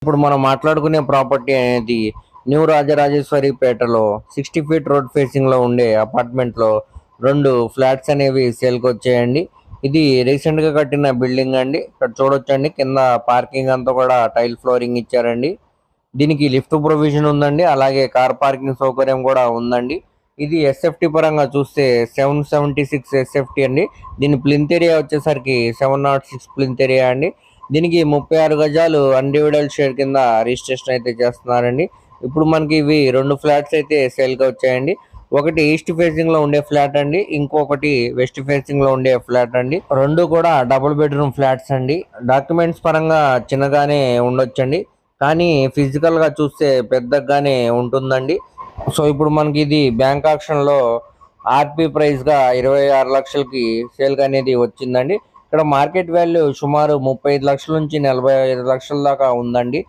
ఇప్పుడు మనం మాట్లాడుకునే ప్రాపర్టీ అనేది న్యూ రాజరాజేశ్వరి పేటలో 60 ఫీట్ రోడ్ ఫేసింగ్ లో ఉండే అపార్ట్మెంట్ లో రెండు ఫ్లాట్స్ అనేవి సేల్ కి వచ్చాయండి. ఇది రీసెంట్ గా కట్టిన బిల్డింగ్ అండి. ఇక్కడ చూడొచ్చండి, కింద పార్కింగ్ అంతా కూడా టైల్ ఫ్లోరింగ్ ఇచ్చారండి. దీనికి లిఫ్ట్ ప్రొవిజన్ ఉందండి, అలాగే కార్ పార్కింగ్ సౌకర్యం కూడా ఉందండి. ఇది ఎస్ఎఫ్టి పరంగా చూస్తే 776 ఎస్ఎఫ్టి అండి. దీని ప్లింత్ ఏరియా వచ్చేసరికి 706 ప్లింత్ ఏరియా అండి. దీనికి 36 గజాలు అన్డివైడల్ షేర్ కింద రిజిస్ట్రేషన్ అయితే చేస్తున్నారండి. ఇప్పుడు మనకి ఇవి రెండు ఫ్లాట్స్ అయితే సేల్ గా వచ్చాయండి. ఒకటి ఈస్ట్ ఫేసింగ్ లో ఉండే ఫ్లాట్ అండి, ఇంకొకటి వెస్ట్ ఫేసింగ్ లో ఉండే ఫ్లాట్ అండి. రెండు కూడా డబుల్ బెడ్రూమ్ ఫ్లాట్స్ అండి. డాక్యుమెంట్స్ పరంగా చిన్నగానే ఉండొచ్చండి, కానీ ఫిజికల్ గా చూస్తే పెద్దగానే ఉంటుందండి. సో ఇప్పుడు మనకి ఇది బ్యాంక్ ఆక్షన్ లో ఆర్పి ప్రైస్ గా 26 లక్షలకి సేల్ అనేది వచ్చిందండి. ఇక్కడ మార్కెట్ వాల్యూ సుమారు 35 లక్షల నుంచి 45 లక్షల దాకా ఉందండి.